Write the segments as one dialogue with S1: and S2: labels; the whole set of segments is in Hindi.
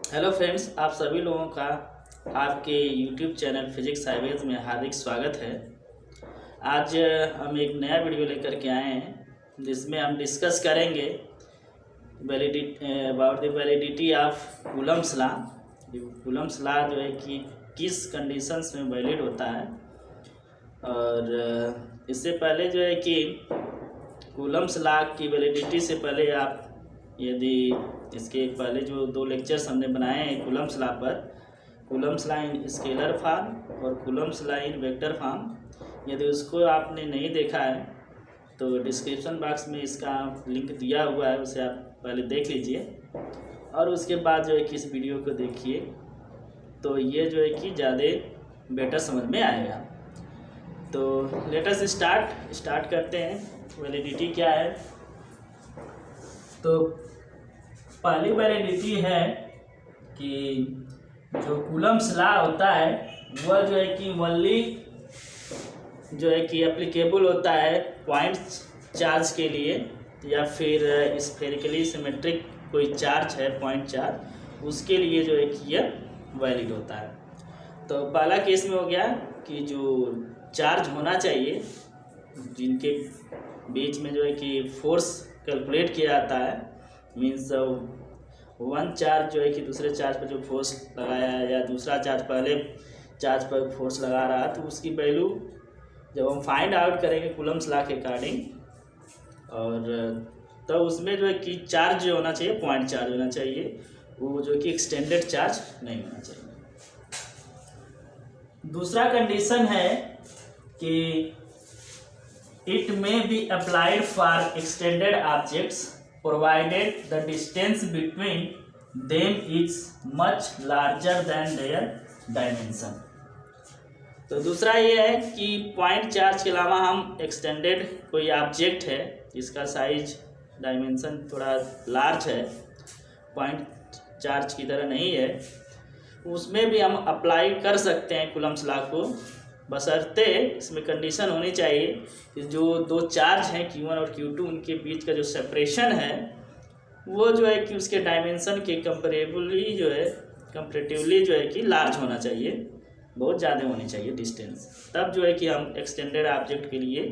S1: हेलो फ्रेंड्स, आप सभी लोगों का आपके यूट्यूब चैनल फिजिक्स हाईवेज में हार्दिक स्वागत है। आज हम एक नया वीडियो लेकर के आए हैं जिसमें हम डिस्कस करेंगे about the validity of Coulomb's law. Coulomb's law जो है कि किस कंडीशंस में वैलिड होता है। और इससे पहले जो है कि कूलम्स लॉ की वैलिडिटी से पहले आप यदि इसके पहले जो 2 लेक्चर्स हमने बनाए हैं कूलम्स लॉ पर, Coulomb's law in scalar form और Coulomb's law in vector form, यदि उसको आपने नहीं देखा है तो डिस्क्रिप्शन बॉक्स में इसका लिंक दिया हुआ है, उसे आप पहले देख लीजिए और उसके बाद जो है कि इस वीडियो को देखिए तो ये जो है कि ज़्यादा बेटर समझ में आएगा। तो लेट अस स्टार्ट करते हैं। वैलिडिटी क्या है? तो पहली वैलिडिटी है कि जो कूलम्स लॉ होता है वह जो है कि ओनली जो है कि एप्लीकेबल होता है पॉइंट चार्ज के लिए, या फिर स्फेरिकली सिमेट्रिक कोई चार्ज है पॉइंट चार्ज, उसके लिए जो है कि यह वैलिड होता है। तो पहला केस में हो गया कि जो चार्ज होना चाहिए जिनके बीच में जो है कि फोर्स कैलकुलेट किया जाता है, मीन्स वन चार्ज जो है कि दूसरे चार्ज पर जो फोर्स लगाया है या दूसरा चार्ज पहले चार्ज पर फोर्स लगा रहा है, तो उसकी वैल्यू जब हम फाइंड आउट करेंगे कूलम्स लॉ के अकॉर्डिंग, और तो उसमें जो है कि चार्ज जो होना चाहिए पॉइंट चार्ज होना चाहिए, वो जो कि एक्सटेंडेड चार्ज नहीं होना चाहिए। दूसरा कंडीशन है कि it may be applied for extended objects provided the distance between them is much larger than their dimension। तो दूसरा ये है कि पॉइंट चार्ज के अलावा हम एक्सटेंडेड कोई ऑब्जेक्ट है जिसका साइज डायमेंशन थोड़ा लार्ज है, पॉइंट चार्ज की तरह नहीं है, उसमें भी हम अप्लाई कर सकते हैं कूलम्स लॉ को, बशर्ते इसमें कंडीशन होनी चाहिए कि जो 2 चार्ज हैं Q1 और Q2, उनके बीच का जो सेपरेशन है वो जो है कि उसके डायमेंशन के कंपैरेटिवली जो है कि लार्ज होना चाहिए, बहुत ज़्यादा होनी चाहिए डिस्टेंस, तब जो है कि हम एक्सटेंडेड ऑब्जेक्ट के लिए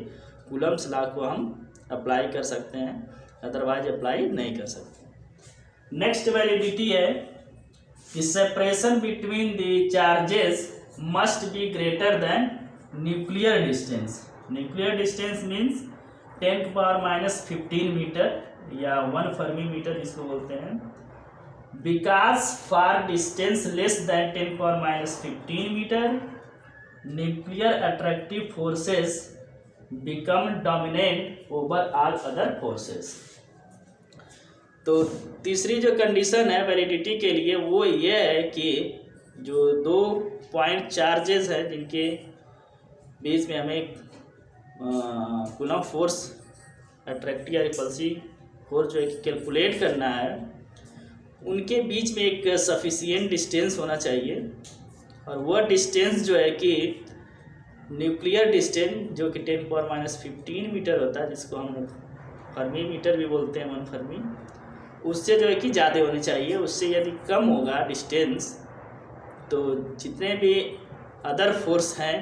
S1: कूलम्स लॉ को हम अप्लाई कर सकते हैं, अदरवाइज अप्लाई नहीं कर सकते। नेक्स्ट वैलिडिटी है कि separation between the charges must be greater than nuclear distance। nuclear distance means 10⁻⁻15 metre या 1 फर्मी मीटर जिसको बोलते हैं, because for distance less than 10⁻⁻15 metre nuclear attractive forces become dominant over all other forces। तो तीसरी जो कंडीशन है वैलिडिटी के लिए वो ये है कि जो 2 पॉइंट चार्जेस हैं जिनके बीच में हमें कूलम फोर्स, अट्रैक्टिव या रिपल्सिव फोर्स जो है कि कैलकुलेट करना है, उनके बीच में एक सफिशिएंट डिस्टेंस होना चाहिए, और वह डिस्टेंस जो है कि न्यूक्लियर डिस्टेंस जो कि 10⁻⁻15 मीटर होता है, जिसको हम फर्मी मीटर भी बोलते हैं, 1 फर्मी, उससे जो है कि ज़्यादा होनी चाहिए। उससे यदि कम होगा डिस्टेंस तो जितने भी अदर फोर्स हैं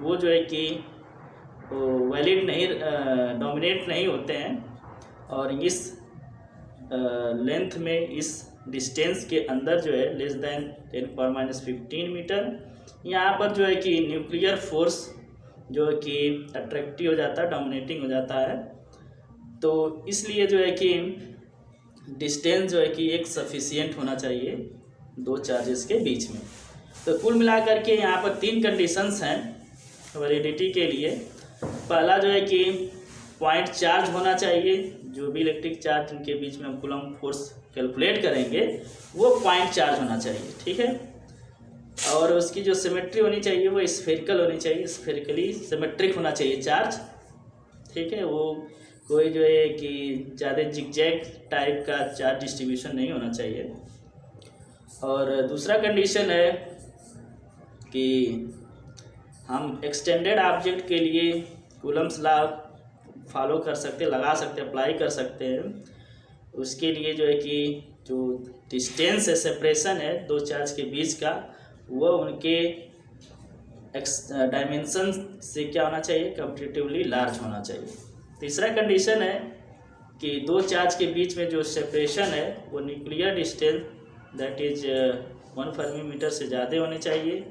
S1: वो जो है कि वैलिड नहीं, डोमिनेट नहीं होते हैं, और इस लेंथ में, इस डिस्टेंस के अंदर जो है लेस दैन 10⁻⁻15 मीटर, यहाँ पर जो है कि न्यूक्लियर फोर्स जो है कि अट्रैक्टिव हो जाता है, डोमिनेटिंग हो जाता है। तो इसलिए जो है कि डिस्टेंस जो है कि एक सफिशिएंट होना चाहिए 2 चार्जेस के बीच में। तो कुल मिलाकर के यहाँ पर 3 कंडीशंस हैं वैलिडिटी के लिए। पहला जो है कि पॉइंट चार्ज होना चाहिए, जो भी इलेक्ट्रिक चार्ज उनके बीच में हम कूलम फोर्स कैलकुलेट करेंगे वो पॉइंट चार्ज होना चाहिए, ठीक है। और उसकी जो सिमेट्री होनी चाहिए वो स्फेरिकल होनी चाहिए, स्फेरिकली सिमेट्रिक होना चाहिए चार्ज, ठीक है। वो कोई जो है कि ज़्यादा जिगजैग टाइप का चार्ज डिस्ट्रीब्यूशन नहीं होना चाहिए। और दूसरा कंडीशन है कि हम एक्सटेंडेड ऑब्जेक्ट के लिए कूलम्स लॉ फॉलो कर सकते, लगा सकते, अप्लाई कर सकते हैं उसके लिए जो है कि जो डिस्टेंस है, सेपरेशन है दो चार्ज के बीच का, वो उनके डायमेंशन से क्या होना चाहिए, कंपैरेटिवली लार्ज होना चाहिए। तीसरा कंडीशन है कि दो चार्ज के बीच में जो सेपरेशन है वो nuclear distance that is 1 fermi metre से ज़्यादा होनी चाहिए।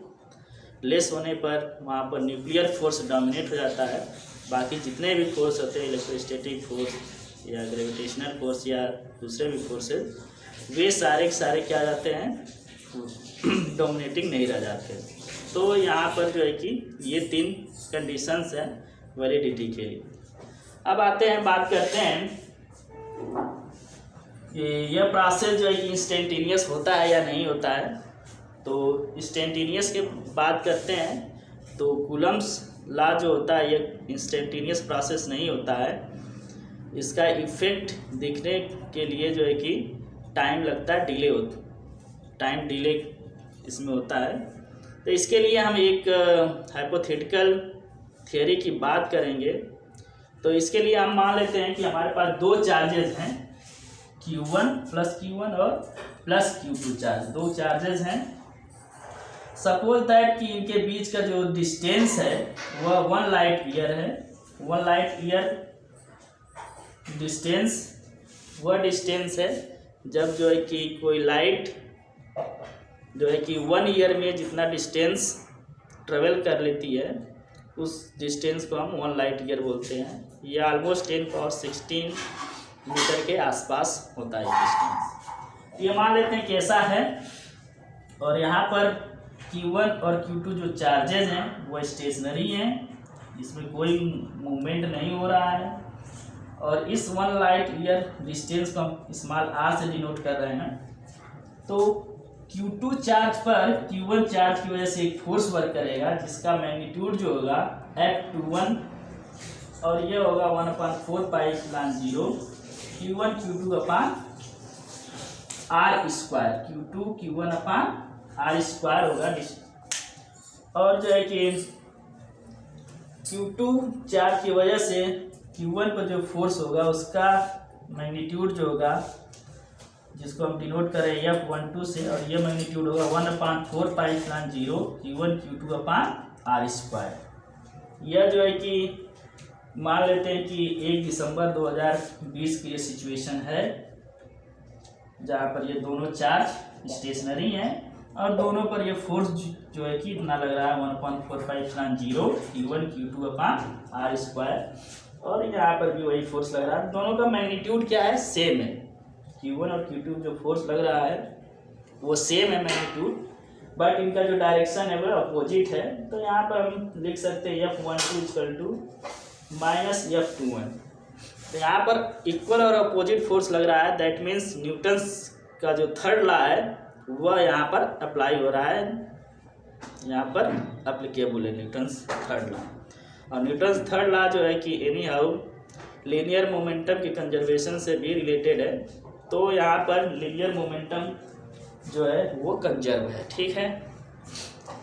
S1: लेस होने पर वहाँ पर न्यूक्लियर फोर्स डोमिनेट हो जाता है, बाकी जितने भी फोर्स होते हैं, इलेक्ट्रोस्टैटिक फोर्स या ग्रेविटेशनल फोर्स या दूसरे भी फोर्सेस, वे सारे के सारे क्या जाते हैं, डोमिनेटिंग नहीं रह जाते। तो यहाँ पर जो है कि ये 3 कंडीशंस हैं वैलिडिटी के लिए। अब आते हैं, बात करते हैं कि यह प्रोसेस जो है कि इंस्टेंटेनियस होता है या नहीं होता है। तो इंस्टेंटेनियस के बात करते हैं तो कूलम्ब्स लॉ जो होता है ये इंस्टेंटेनियस प्रोसेस नहीं होता है। इसका इफ़ेक्ट दिखने के लिए जो है कि टाइम लगता है, टाइम डिले इसमें होता है। तो इसके लिए हम एक हाइपोथेटिकल थियरी की बात करेंगे। तो इसके लिए हम मान लेते हैं कि हमारे पास 2 चार्जेस हैं, Q1 प्लस Q1 और प्लस Q2 चार्ज, 2 चार्जेस हैं। सपोज दैट कि इनके बीच का जो डिस्टेंस है वह 1 लाइट ईयर है। 1 लाइट ईयर डिस्टेंस वह डिस्टेंस है जब जो है कि कोई लाइट जो है कि 1 ईयर में जितना डिस्टेंस ट्रेवल कर लेती है उस डिस्टेंस को हम 1 लाइट ईयर बोलते हैं। यह ऑलमोस्ट 10⁻16 मीटर के आसपास होता है डिस्टेंस। ये मान लेते हैं कैसा है। और यहाँ पर Q1 और Q2 जो चार्जेस हैं वो स्टेशनरी हैं, इसमें कोई मूवमेंट नहीं हो रहा है। और इस 1 लाइट ईयर डिस्टेंस को हम स्मॉल r से डिनोट कर रहे हैं। तो Q2 चार्ज पर Q1 चार्ज की वजह से एक फोर्स वर्क करेगा जिसका मैग्नीट्यूड जो होगा F21 और ये होगा 1/4 पाई एप्सिलॉन 0 Q1 Q2 अपान r स्क्वायर, Q2 Q1 अपान r स्क्वायर होगा। और जो है कि Q2 चार्ज की वजह से Q1 पर जो फोर्स होगा उसका मैग्नीट्यूड जो होगा, जिसको हम डिनोट करें F12 से, और ये मैग्नीट्यूड होगा 1/4 पाई एप्सिलॉन 0 Q1 Q2 अपान r स्क्वायर। यह जो है कि मान लेते हैं कि 1 दिसंबर 2020 की ये सिचुएशन है जहाँ पर ये दोनों चार्ज स्टेशनरी हैं और दोनों पर ये फोर्स जो है कि इतना लग रहा है 1/4 पाई एप्सिलॉन 0 Q1 Q2 अपान r स्क्वायर, और यहाँ पर भी वही फोर्स लग रहा है। दोनों का मैग्नीट्यूड क्या है, सेम है। Q1 और Q2 जो फोर्स लग रहा है वो सेम है मैग्नीट्यूड, बट इनका जो डायरेक्शन है वो अपोजिट है। तो यहाँ पर हम लिख सकते हैं F12 माइनस F21। तो यहाँ पर इक्वल और अपोजिट फोर्स लग रहा है, दैट मीन्स न्यूटन्स का जो थर्ड लॉ है वह यहाँ पर अप्लाई हो रहा है, यहाँ पर अप्लीकेबल है न्यूटन्स थर्ड लॉ। और न्यूटन्स थर्ड लॉ जो है कि एनी हाउ लीनियर मोमेंटम के कंजर्वेशन से भी रिलेटेड है। तो यहाँ पर लीनियर मोमेंटम जो है वो कंजर्व है, ठीक है।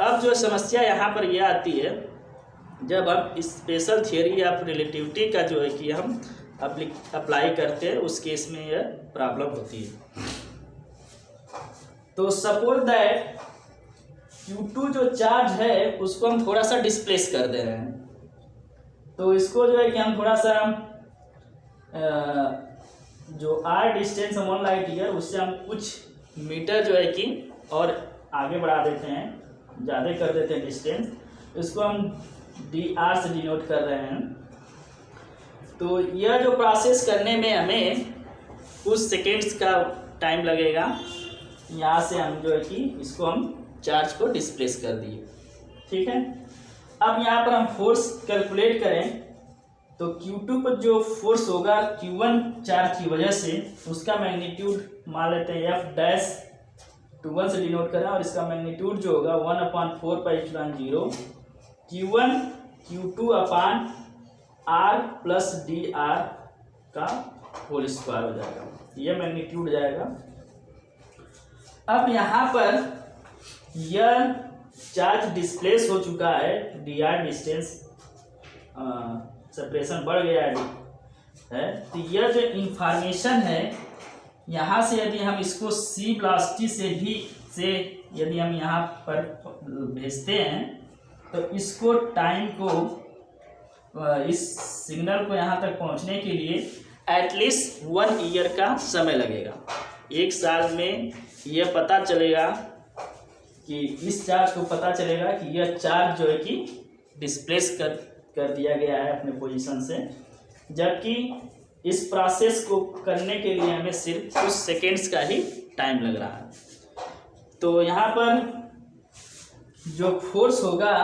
S1: अब जो समस्या यहाँ पर यह आती है, जब हम स्पेशल थियरी ऑफ रिलेटिविटी का जो है कि हम अप्लाई करते हैं उस केस में यह प्रॉब्लम होती है। तो सपोज दैट Q2 जो चार्ज है उसको हम थोड़ा सा डिस्प्लेस कर दे रहे हैं। तो इसको जो है कि हम थोड़ा सा जो r डिस्टेंस है 1 लाइट ईयर, उससे हम कुछ मीटर जो है कि और आगे बढ़ा देते हैं, ज़्यादा कर देते हैं डिस्टेंस। इसको हम dr से डिनोट कर रहे हैं। तो यह जो प्रोसेस करने में हमें कुछ सेकेंड्स का टाइम लगेगा। यहाँ से हम जो है कि इसको हम चार्ज को डिस्प्लेस कर दिए, ठीक है। अब यहाँ पर हम फोर्स कैलकुलेट करें तो Q2 पर जो फोर्स होगा Q1 चार्ज की वजह से, उसका मैग्नीट्यूड मान लेते हैं F21 से डिनोट करें, और इसका मैग्नीट्यूड जो होगा 1/4 पाई एप्सिलॉन 0 Q1 Q2 अपान r प्लस dr का होल स्क्वायर हो जाएगा, यह मैग्नीट्यूड जाएगा। अब यहाँ पर यह चार्ज डिस्प्लेस हो चुका है, dr डिस्टेंस सेपरेशन बढ़ गया है। तो यह जो इंफॉर्मेशन है यहाँ से यदि हम इसको सी वेलोसिटी से यदि हम यहाँ पर भेजते हैं तो इसको टाइम को इस सिग्नल को यहाँ तक पहुँचने के लिए एटलीस्ट 1 ईयर का समय लगेगा। 1 साल में यह पता चलेगा कि इस चार्ज को पता चलेगा कि यह चार्ज जो है कि डिस्प्लेस कर दिया गया है अपने पोजीशन से, जबकि इस प्रोसेस को करने के लिए हमें सिर्फ कुछ सेकेंड्स का ही टाइम लग रहा है। तो यहाँ पर जो फोर्स होगा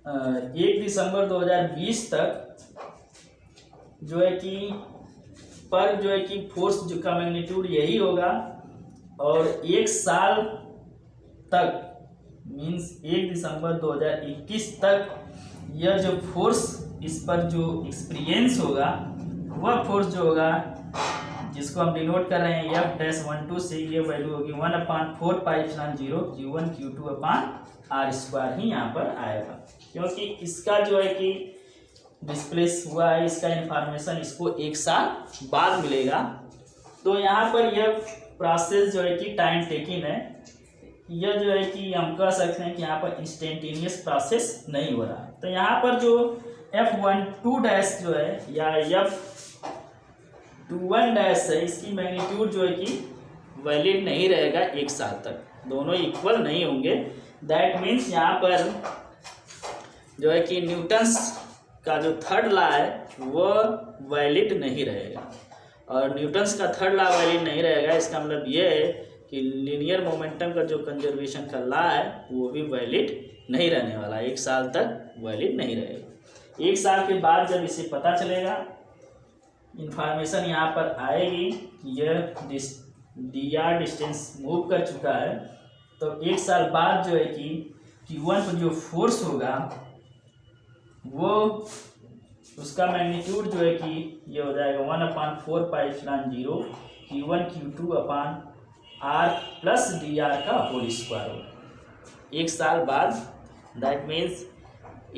S1: 1 दिसंबर 2020 तक जो है कि फोर्स जो का मैग्नीट्यूड यही होगा, और 1 साल तक मीन्स 1 दिसंबर 2021 तक यह जो फोर्स इस पर जो एक्सपीरियंस होगा वह फोर्स जो होगा जिसको हम डिनोट कर रहे हैं F-12 से, ये वैल्यू होगी 1/4πε0 Q1 Q2/r² ही यहाँ पर आएगा, क्योंकि इसका जो है कि डिस्प्लेस हुआ है, इसका इंफॉर्मेशन इसको 1 साल बाद मिलेगा। तो यहाँ पर यह प्रोसेस जो है कि टाइम टेकिंग है, यह जो है कि हम कह सकते हैं कि यहाँ पर इंस्टेंटेनियस प्रोसेस नहीं हो रहा है। तो यहाँ पर जो F12 जो है या F21 है, इसकी मैग्नीट्यूड जो है कि वैलिड नहीं रहेगा 1 साल तक, दोनों इक्वल नहीं होंगे। दैट मीन्स यहाँ पर जो है कि न्यूटन्स का जो थर्ड लॉ है वो वैलिड नहीं रहेगा, और न्यूटन्स का थर्ड लॉ वैलिड नहीं रहेगा, इसका मतलब ये है कि लीनियर मोमेंटम का जो कंजर्वेशन का लॉ है वो भी वैलिड नहीं रहने वाला, 1 साल तक वैलिड नहीं रहेगा। 1 साल के बाद जब इसे पता चलेगा, इंफॉर्मेशन यहाँ पर आएगी, यह dr डिस्टेंस मूव कर चुका है, तो 1 साल बाद जो है कि Q1 पर जो फोर्स होगा वो उसका मैग्नीट्यूड जो है कि ये हो जाएगा 1/4πε0 Q1 Q2/r+dr का होल स्क्वायर होगा 1 साल बाद। दैट मीन्स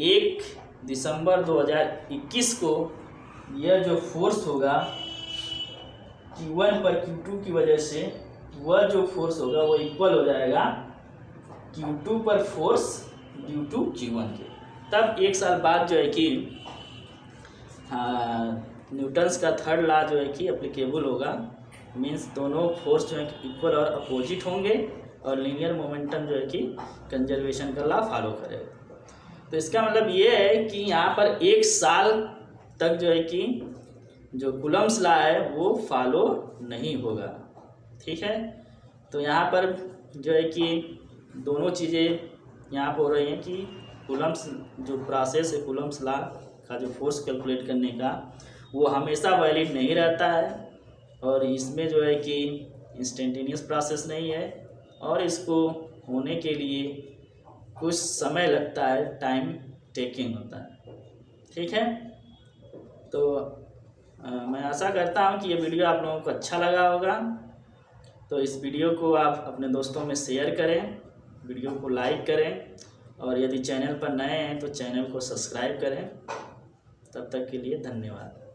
S1: 1 दिसंबर 2021 को यह जो फोर्स होगा Q1 पर Q2 की वजह से, वह जो फोर्स होगा वो इक्वल हो जाएगा Q2 पर फोर्स ड्यू टू Q1 के। तब 1 साल बाद जो है कि न्यूटन्स का थर्ड लॉ जो है कि एप्लीकेबल होगा, मीन्स दोनों फोर्स जो है कि इक्वल और अपोजिट होंगे, और लीनियर मोमेंटम जो है कि कंजर्वेशन का लॉ फॉलो करेगा। तो इसका मतलब ये है कि यहाँ पर 1 साल तक जो है कि जो कूलम्ब्स लॉ है वो फॉलो नहीं होगा। ठीक है, तो यहाँ पर जो है कि दोनों चीज़ें यहाँ पर हो रही हैं कि कूलम्ब्स जो प्रोसेस है कूलम्ब्स लॉ का जो फोर्स कैलकुलेट करने का वो हमेशा वैलिड नहीं रहता है, और इसमें जो है कि इंस्टेंटेनियस प्रोसेस नहीं है, और इसको होने के लिए कुछ समय लगता है, टाइम टेकिंग होता है। ठीक है, तो मैं आशा करता हूँ कि ये वीडियो आप लोगों को अच्छा लगा होगा। तो इस वीडियो को आप अपने दोस्तों में शेयर करें, वीडियो को लाइक करें, और यदि चैनल पर नए हैं तो चैनल को सब्सक्राइब करें। तब तक के लिए धन्यवाद।